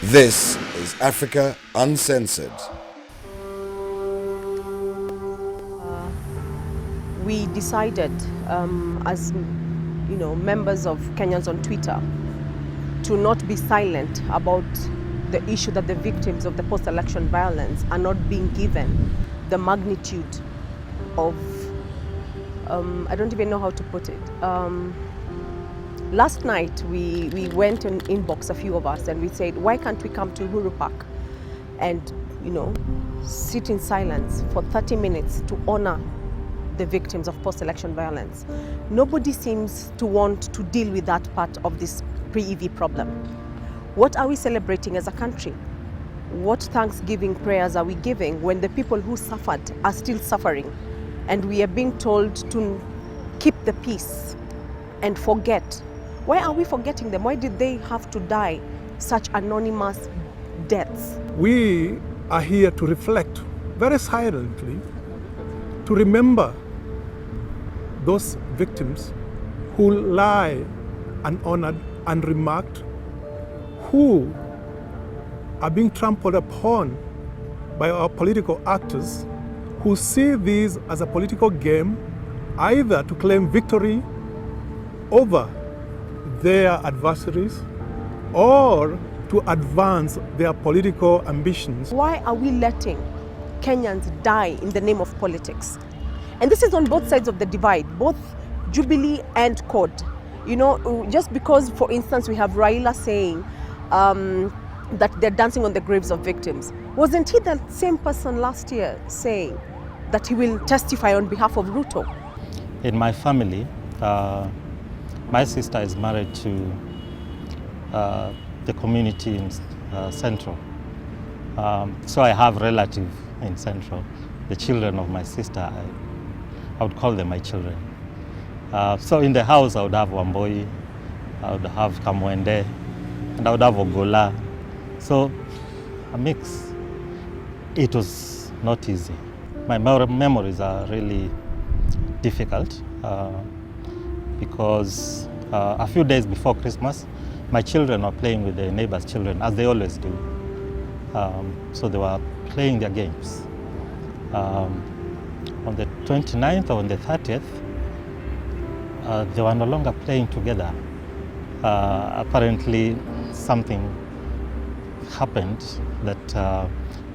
This is Africa Uncensored. We decided, as members of Kenyans on Twitter, to not be silent about the issue that the victims of the post-election violence are not being given the magnitude of, I don't even know how to put it. Last night we went and inbox, a few of us, and we said, why can't we come to Uhuru Park and sit in silence for 30 minutes to honor the victims of post-election violence? Nobody seems to want to deal with that part of this pre-EV problem. What are we celebrating as a country? What Thanksgiving prayers are we giving when the people who suffered are still suffering, and we are being told to keep the peace and forget? Why are we forgetting them? Why did they have to die such anonymous deaths? We are here to reflect very silently, to remember those victims who lie unhonored, unremarked, who are being trampled upon by our political actors who see this as a political game, either to claim victory over their adversaries or to advance their political ambitions. Why are we letting Kenyans die in the name of politics? And this is on both sides of the divide, both Jubilee and CORD. Just because, for instance, we have Raila saying that they're dancing on the graves of victims. Wasn't he the same person last year saying that he will testify on behalf of Ruto? In my family, my sister is married to the community in Central. So I have relatives in Central. The children of my sister, I would call them my children. So in the house, I would have Wamboi, I would have Kamwende, and I would have Ogola. So a mix. It was not easy. My memories are really difficult because a few days before Christmas, my children were playing with their neighbors' children, as they always do. So they were playing their games. On the 29th or on the 30th, they were no longer playing together. Apparently, something happened that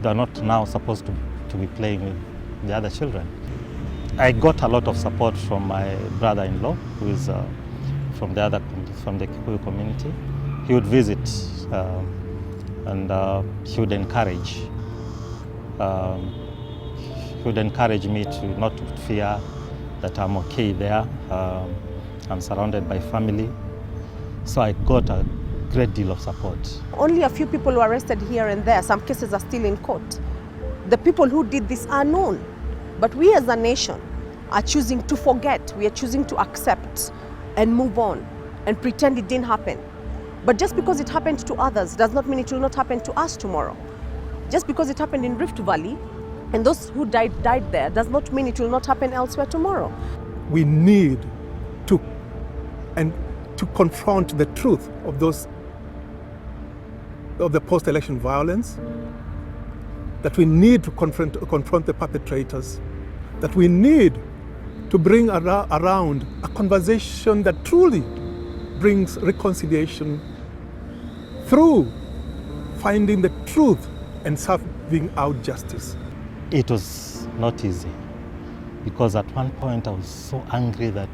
they are not now supposed to be playing with the other children. I got a lot of support from my brother-in-law, who is from the Kikuyu community. He would visit and he would encourage. He would encourage me to not to fear, that I'm okay there. I'm surrounded by family. So I got a great deal of support. Only a few people were arrested here and there. Some cases are still in court. The people who did this are known. But we as a nation are choosing to forget. We are choosing to accept and move on and pretend it didn't happen. But just because it happened to others does not mean it will not happen to us tomorrow. Just because it happened in Rift Valley and those who died there does not mean it will not happen elsewhere tomorrow. We need to confront the truth of the post-election violence, that we need to confront the perpetrators, that we need to bring around a conversation that truly brings reconciliation through finding the truth and serving out justice. It was not easy, because at one point I was so angry that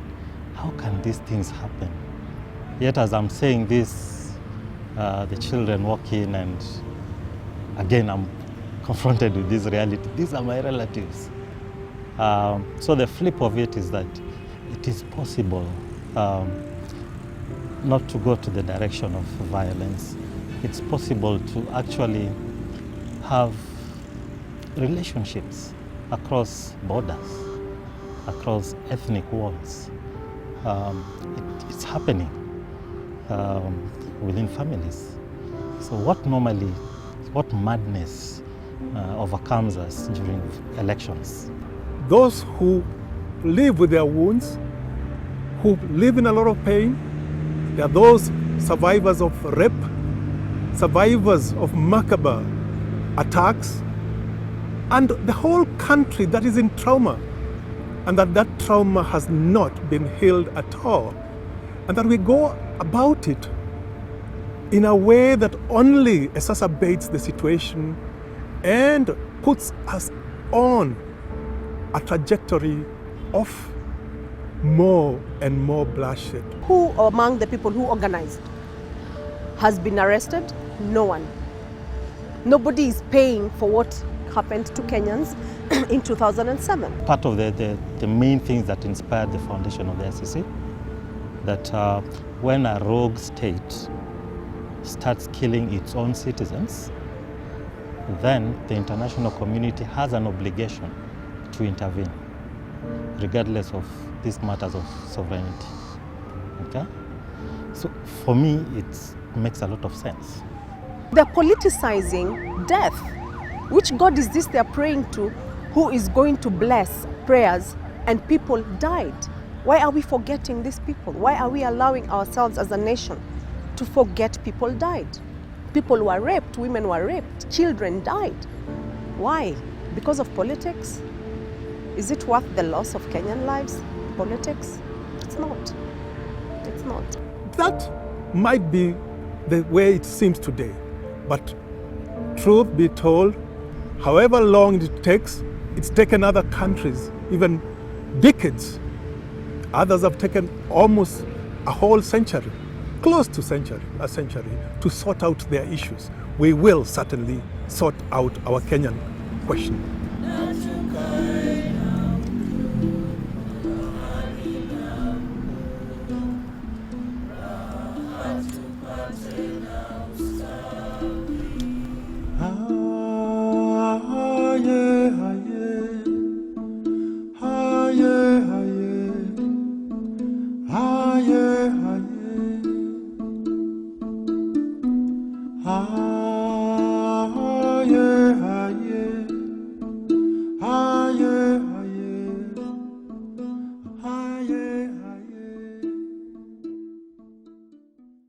how can these things happen? Yet as I'm saying this, the children walk in, and again I'm confronted with this reality. These are my relatives. So the flip of it is that it is possible not to go to the direction of violence. It's possible to actually have relationships across borders, across ethnic walls. It's happening within families. So what madness overcomes us during elections? Those who live with their wounds, who live in a lot of pain, there are those survivors of rape, survivors of macabre attacks, and the whole country that is in trauma, and that trauma has not been healed at all, and that we go about it in a way that only exacerbates the situation and puts us on a trajectory of more and more bloodshed. Who among the people who organized has been arrested? No one. Nobody is paying for what happened to Kenyans in 2007. Part of the main things that inspired the foundation of the ICC, that when a rogue state starts killing its own citizens, then the international community has an obligation to intervene, regardless of these matters of sovereignty. Okay? So for me, it makes a lot of sense. They're politicizing death. Which God is this they're praying to, who is going to bless prayers and people died? Why are we forgetting these people? Why are we allowing ourselves as a nation to forget people died? People were raped, women were raped, children died. Why? Because of politics? Is it worth the loss of Kenyan lives? Politics? It's not. It's not. That might be the way it seems today, but truth be told, however long it takes, it's taken other countries even decades. Others have taken almost a whole century, close to a century, to sort out their issues. We will certainly sort out our Kenyan question. Ah